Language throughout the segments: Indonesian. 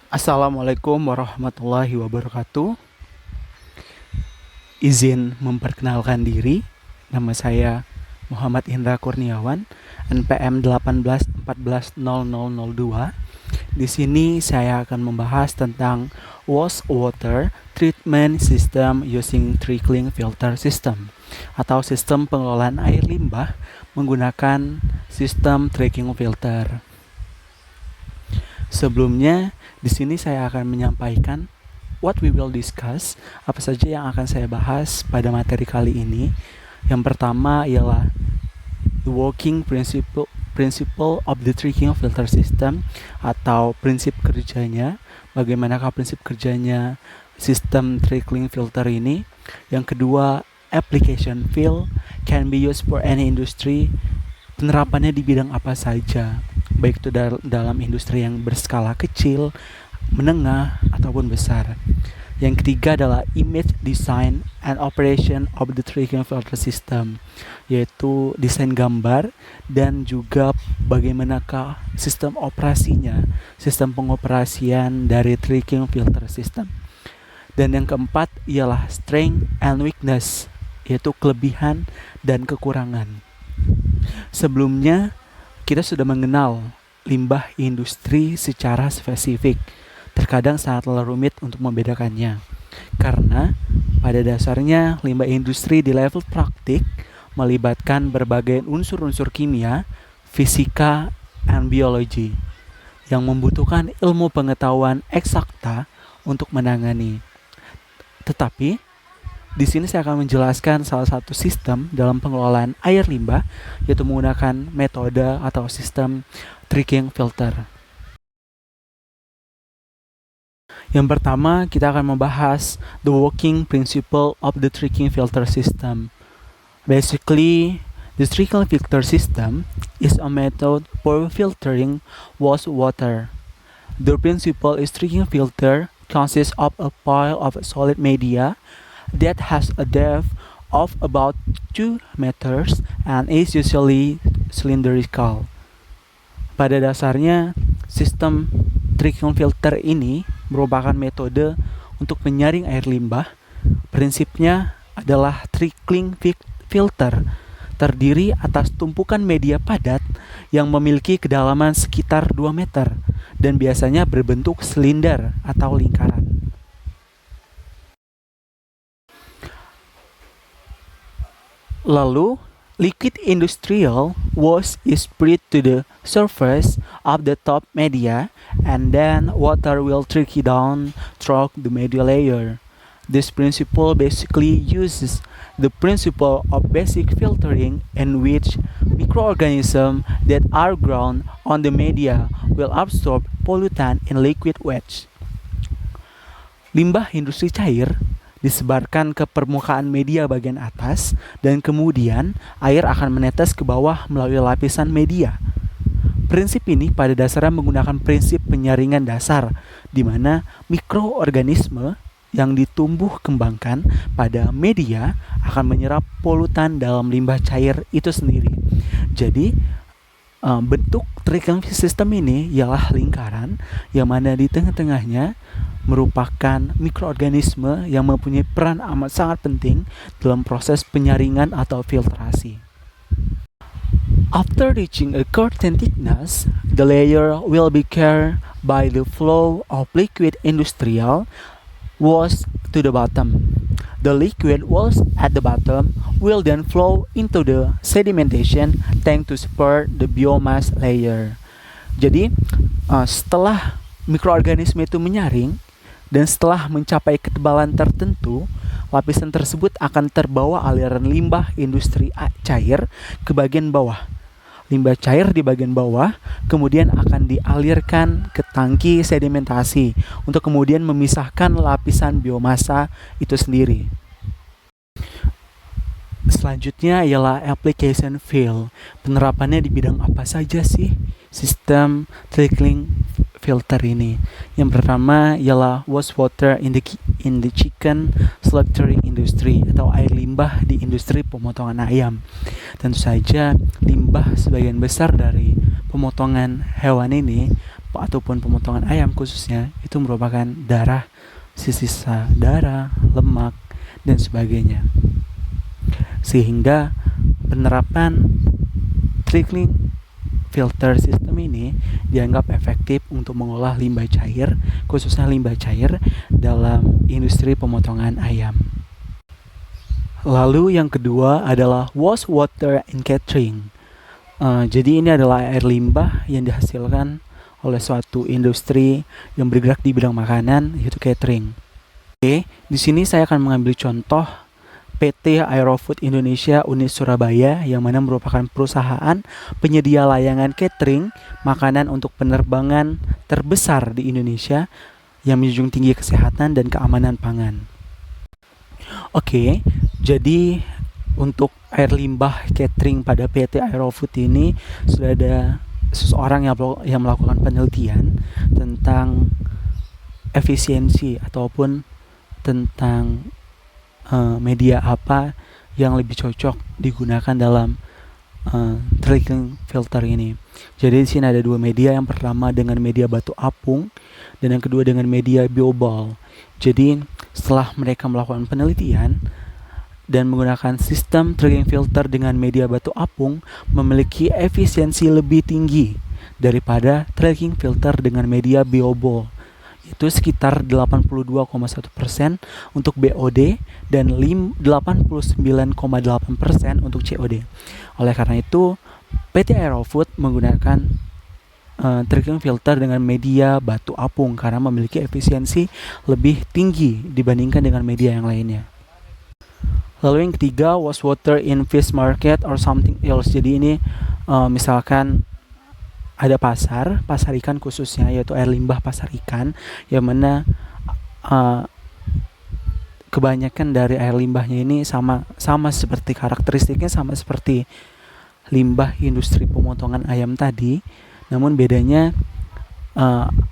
Assalamualaikum warahmatullahi wabarakatuh. Izin memperkenalkan diri. Nama saya Muhammad Indra Kurniawan, NPM 18140002. Di sini saya akan membahas tentang wastewater treatment system using trickling filter system atau sistem pengelolaan air limbah menggunakan sistem trickling filter. Sebelumnya, di sini saya akan menyampaikan what we will discuss, apa saja yang akan saya bahas pada materi kali ini. Yang pertama ialah the working principle of the trickling filter system atau prinsip kerjanya, bagaimanakah prinsip kerjanya sistem trickling filter ini. Yang kedua, application field can be used for any industry, penerapannya di bidang apa saja, baik itu dalam industri yang berskala kecil, menengah, ataupun besar. Yang ketiga adalah image design and operation of the trickling filter system, yaitu desain gambar dan juga bagaimanakah sistem operasinya, sistem pengoperasian dari trickling filter system. Dan yang keempat ialah strength and weakness, yaitu kelebihan dan kekurangan. Sebelumnya, kita sudah mengenal limbah industri secara spesifik. Terkadang sangatlah rumit untuk membedakannya. Karena pada dasarnya limbah industri di level praktik melibatkan berbagai unsur-unsur kimia, fisika, dan biologi yang membutuhkan ilmu pengetahuan eksakta untuk menangani. Tetapi di sini saya akan menjelaskan salah satu sistem dalam pengelolaan air limbah, yaitu menggunakan metode atau sistem trickling filter. Yang pertama, kita akan membahas the working principle of the trickling filter system. Basically, the trickling filter system is a method for filtering wastewater. The principle is trickling filter consists of a pile of solid media that has a depth of about 2 meters and is usually cylindrical. Pada dasarnya, sistem trickling filter ini merupakan metode untuk menyaring air limbah. Prinsipnya adalah trickling filter terdiri atas tumpukan media padat yang memiliki kedalaman sekitar 2 meter dan biasanya berbentuk silinder atau lingkaran. Lalu, liquid industrial waste is spread to the surface of the top media, and then water will trickle down through the media layer. This principle basically uses the principle of basic filtering, in which microorganisms that are grown on the media will absorb pollutant in liquid waste. Limbah industri cair disebarkan ke permukaan media bagian atas dan kemudian air akan menetes ke bawah melalui lapisan media. Prinsip ini pada dasarnya menggunakan prinsip penyaringan dasar, di mana mikroorganisme yang ditumbuh kembangkan pada media akan menyerap polutan dalam limbah cair itu sendiri. Jadi, bentuk trickling system ini ialah lingkaran yang mana di tengah-tengahnya merupakan mikroorganisme yang mempunyai peran amat sangat penting dalam proses penyaringan atau filtrasi. After reaching a certain thickness, the layer will be carried by the flow of liquid industrial waste to the bottom. The liquid waste at the bottom will then flow into the sedimentation tank to support the biomass layer. Jadi, setelah mikroorganisme itu menyaring dan setelah mencapai ketebalan tertentu, lapisan tersebut akan terbawa aliran limbah industri cair ke bagian bawah. Limbah cair di bagian bawah kemudian akan dialirkan ke tangki sedimentasi untuk kemudian memisahkan lapisan biomasa itu sendiri. Selanjutnya ialah application field. Penerapannya di bidang apa saja sih sistem trickling filter ini? Yang pertama ialah wastewater in the chicken slaughtering industry atau air limbah di industri pemotongan ayam. Tentu saja limbah sebagian besar dari pemotongan hewan ini ataupun pemotongan ayam khususnya itu merupakan darah, sisa darah, lemak, dan sebagainya. Sehingga penerapan trickling filter system ini dianggap efektif untuk mengolah limbah cair, khususnya limbah cair dalam industri pemotongan ayam. Lalu yang kedua adalah wastewater in catering. Jadi ini adalah air limbah yang dihasilkan oleh suatu industri yang bergerak di bidang makanan, yaitu catering. Oke, di sini saya akan mengambil contoh PT Aerofood Indonesia Unit Surabaya, yang mana merupakan perusahaan penyedia layanan catering makanan untuk penerbangan terbesar di Indonesia yang menjunjung tinggi kesehatan dan keamanan pangan. Oke, jadi untuk air limbah catering pada PT Aerofood ini sudah ada seseorang yang melakukan penelitian tentang efisiensi ataupun tentang media apa yang lebih cocok digunakan dalam trickling filter ini. Jadi di sini ada dua media, yang pertama dengan media batu apung dan yang kedua dengan media bioball. Jadi setelah mereka melakukan penelitian dan menggunakan sistem trickling filter dengan media batu apung memiliki efisiensi lebih tinggi daripada trickling filter dengan media bioball, itu sekitar 82,1% untuk BOD dan 89,8% untuk COD. Oleh karena itu, PT Aerofood menggunakan trickling filter dengan media batu apung karena memiliki efisiensi lebih tinggi dibandingkan dengan media yang lainnya. Lalu yang ketiga, wastewater in fish market or something else. Jadi ini misalkan ada pasar ikan khususnya, yaitu air limbah pasar ikan, yang mana kebanyakan dari air limbahnya ini sama seperti karakteristiknya sama seperti limbah industri pemotongan ayam tadi, namun bedanya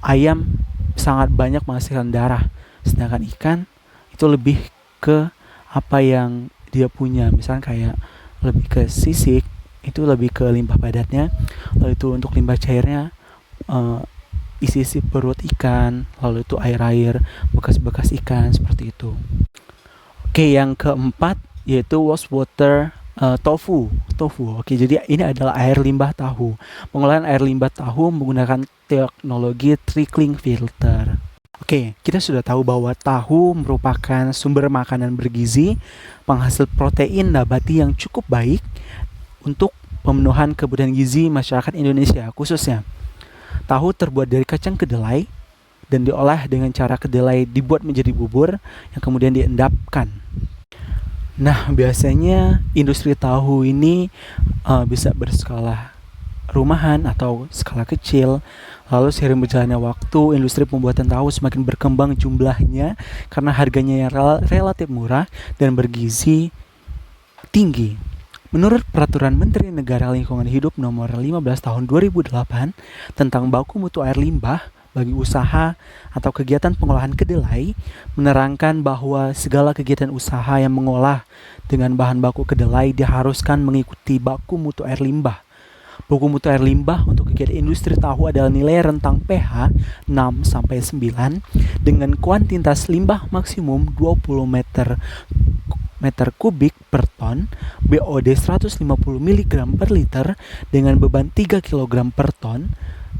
ayam sangat banyak menghasilkan darah, sedangkan ikan itu lebih ke apa yang dia punya, misalnya kayak lebih ke sisik, itu lebih ke limbah padatnya. Lalu itu untuk limbah cairnya isi perut ikan, lalu itu air bekas-bekas ikan, seperti itu. Oke, yang keempat yaitu wastewater tofu. Oke, jadi ini adalah air limbah tahu. Pengolahan air limbah tahu menggunakan teknologi trickling filter. Oke, kita sudah tahu bahwa tahu merupakan sumber makanan bergizi, penghasil protein nabati yang cukup baik untuk pemenuhan kebutuhan gizi masyarakat Indonesia khususnya. Tahu terbuat dari kacang kedelai dan diolah dengan cara kedelai dibuat menjadi bubur yang kemudian diendapkan. Nah, biasanya industri tahu ini bisa berskala rumahan atau skala kecil. Lalu seiring berjalannya waktu, industri pembuatan tahu semakin berkembang jumlahnya karena harganya yang relatif murah dan bergizi tinggi. Menurut Peraturan Menteri Negara Lingkungan Hidup Nomor 15 Tahun 2008 tentang baku mutu air limbah bagi usaha atau kegiatan pengolahan kedelai, menerangkan bahwa segala kegiatan usaha yang mengolah dengan bahan baku kedelai diharuskan mengikuti baku mutu air limbah. Baku mutu air limbah untuk kegiatan industri tahu adalah nilai rentang pH 6-9 dengan kuantitas limbah maksimum 20 meter kubik per ton, BOD 150 mg per liter dengan beban 3 kg per ton,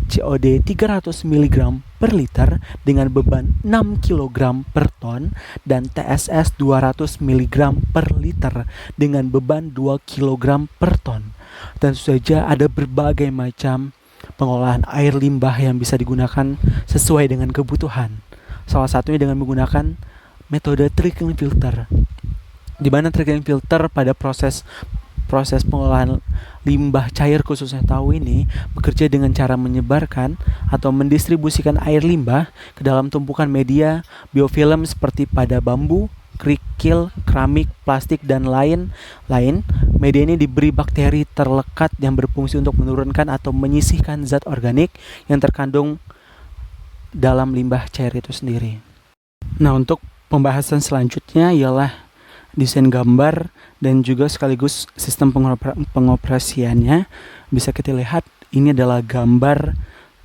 COD 300 mg per liter dengan beban 6 kg per ton, dan TSS 200 mg per liter dengan beban 2 kg per ton. Dan saja ada berbagai macam pengolahan air limbah yang bisa digunakan sesuai dengan kebutuhan. Salah satunya dengan menggunakan metode trickling filter, di mana trickling filter pada proses pengolahan limbah cair khususnya tahu ini bekerja dengan cara menyebarkan atau mendistribusikan air limbah ke dalam tumpukan media biofilm seperti pada bambu, kerikil, keramik, plastik, dan lain. Media ini diberi bakteri terlekat yang berfungsi untuk menurunkan atau menyisihkan zat organik yang terkandung dalam limbah cair itu sendiri. Nah, untuk pembahasan selanjutnya ialah desain gambar dan juga sekaligus sistem pengoperasiannya. Bisa kita lihat ini adalah gambar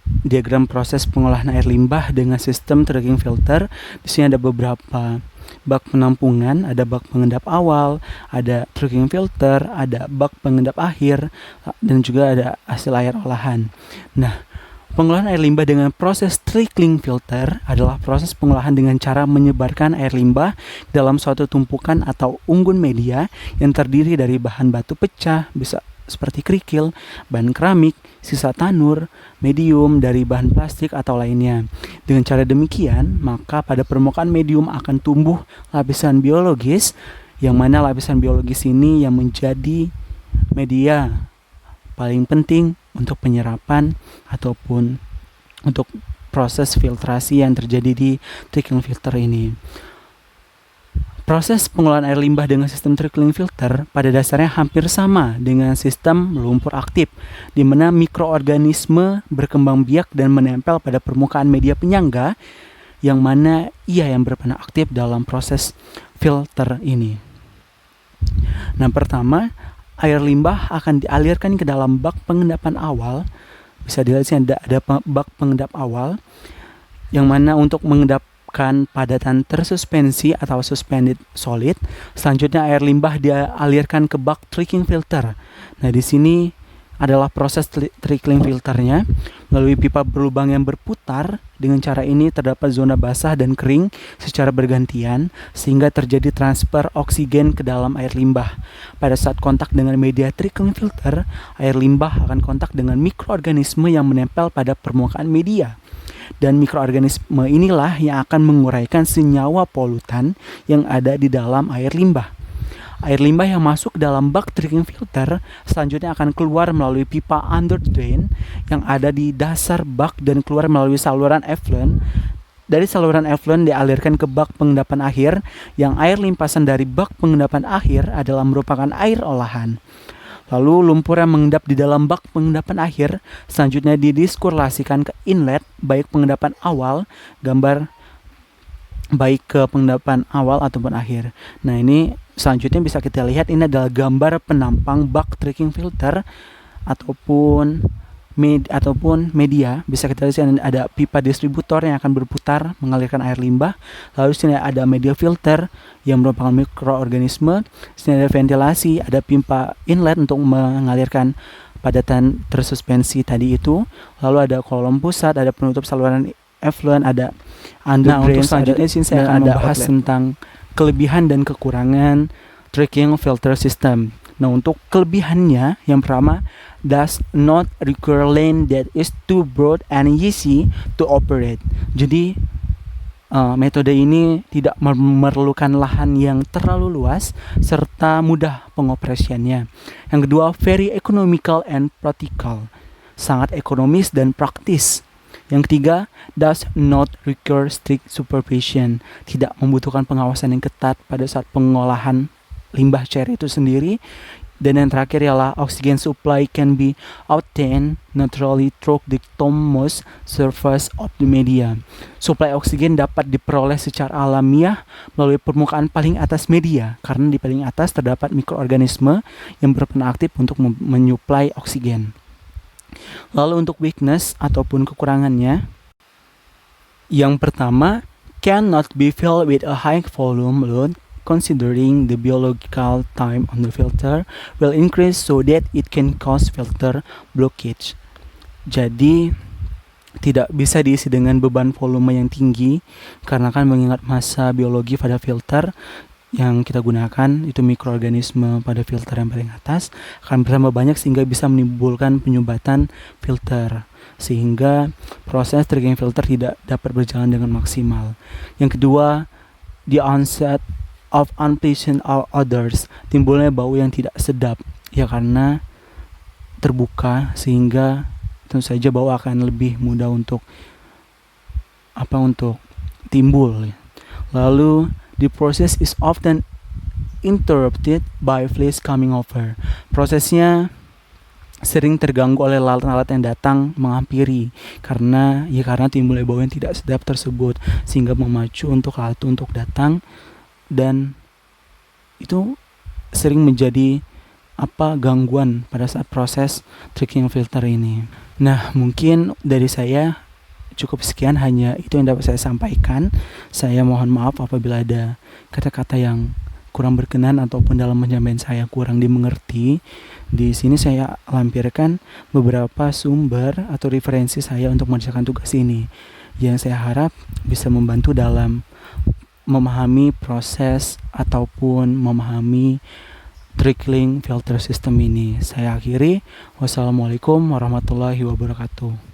diagram proses pengolahan air limbah dengan sistem tracking filter. Di sini ada beberapa bak penampungan, ada bak pengendap awal, ada tracking filter, ada bak pengendap akhir, dan juga ada hasil air olahan. Nah, pengolahan air limbah dengan proses trickling filter adalah proses pengolahan dengan cara menyebarkan air limbah dalam suatu tumpukan atau unggun media yang terdiri dari bahan batu pecah, bisa seperti kerikil, bahan keramik, sisa tanur, medium dari bahan plastik atau lainnya. Dengan cara demikian, maka pada permukaan medium akan tumbuh lapisan biologis, yang mana lapisan biologis ini yang menjadi media paling penting untuk penyerapan ataupun untuk proses filtrasi yang terjadi di trickling filter ini. Proses pengolahan air limbah dengan sistem trickling filter pada dasarnya hampir sama dengan sistem lumpur aktif, di mana mikroorganisme berkembang biak dan menempel pada permukaan media penyangga, yang mana ia yang berperan aktif dalam proses filter ini. Nah, pertama, air limbah akan dialirkan ke dalam bak pengendapan awal. Bisa dilihat sini ada bak pengendap awal, yang mana untuk mengendapkan padatan tersuspensi atau suspended solid. Selanjutnya air limbah dialirkan ke bak trickling filter. Nah, di sini adalah proses trickling filternya melalui pipa berlubang yang berputar. Dengan cara ini terdapat zona basah dan kering secara bergantian sehingga terjadi transfer oksigen ke dalam air limbah. Pada saat kontak dengan media trickling filter, air limbah akan kontak dengan mikroorganisme yang menempel pada permukaan media. Dan mikroorganisme inilah yang akan menguraikan senyawa polutan yang ada di dalam air limbah. Air limbah yang masuk ke dalam bak trickling filter selanjutnya akan keluar melalui pipa under drain yang ada di dasar bak dan keluar melalui saluran effluent. Dari saluran effluent dialirkan ke bak pengendapan akhir, yang air limpasan dari bak pengendapan akhir adalah merupakan air olahan. Lalu lumpur yang mengendap di dalam bak pengendapan akhir selanjutnya didiskurlasikan ke inlet, baik pengendapan awal, gambar baik ke pengendapan awal ataupun akhir. Nah, ini selanjutnya bisa kita lihat, ini adalah gambar penampang bak trickling filter ataupun media. Bisa kita lihat ada pipa distributor yang akan berputar mengalirkan air limbah. Lalu sini ada media filter yang merupakan mikroorganisme. Sini ada ventilasi, ada pipa inlet untuk mengalirkan padatan tersuspensi tadi itu. Lalu ada kolom pusat, ada penutup saluran effluent, ada under drain. Untuk selanjutnya sini saya akan membahas tentang kelebihan dan kekurangan trickling filter system. Nah, untuk kelebihannya, yang pertama, does not require land that is too broad and easy to operate. Jadi metode ini tidak memerlukan lahan yang terlalu luas serta mudah pengoperasiannya. Yang kedua, very economical and practical, sangat ekonomis dan praktis. Yang ketiga, does not require strict supervision, tidak membutuhkan pengawasan yang ketat pada saat pengolahan limbah cair itu sendiri. Dan yang terakhir ialah oxygen supply can be obtained naturally through the topmost surface of the media. Suplai oksigen dapat diperoleh secara alamiah melalui permukaan paling atas media, karena di paling atas terdapat mikroorganisme yang berperan aktif untuk menyuplai oksigen. Lalu untuk weakness ataupun kekurangannya, yang pertama, cannot be filled with a high volume load, considering the biological time on the filter will increase so that it can cause filter blockage. Jadi tidak bisa diisi dengan beban volume yang tinggi, karena kan mengingat masa biologi pada filter yang kita gunakan itu mikroorganisme pada filter yang paling atas akan bertambah banyak sehingga bisa menimbulkan penyumbatan filter, sehingga proses trickling filter tidak dapat berjalan dengan maksimal. Yang kedua, the onset of unpleasant odors, timbulnya bau yang tidak sedap, ya karena terbuka sehingga tentu saja bau akan lebih mudah untuk timbul. Lalu the process is often interrupted by fleas coming over. Prosesnya sering terganggu oleh lalat-lalat yang datang menghampiri karena timbulnya bau yang tidak sedap tersebut, sehingga memacu untuk lalat untuk datang, dan itu sering menjadi gangguan pada saat proses tricking filter ini. Nah, mungkin dari saya cukup sekian, hanya itu yang dapat saya sampaikan. Saya mohon maaf apabila ada kata-kata yang kurang berkenan ataupun dalam penyampaian saya kurang dimengerti. Di sini saya lampirkan beberapa sumber atau referensi saya untuk mengerjakan tugas ini, yang saya harap bisa membantu dalam memahami proses ataupun memahami trickling filter system ini. Saya akhiri. Wassalamualaikum warahmatullahi wabarakatuh.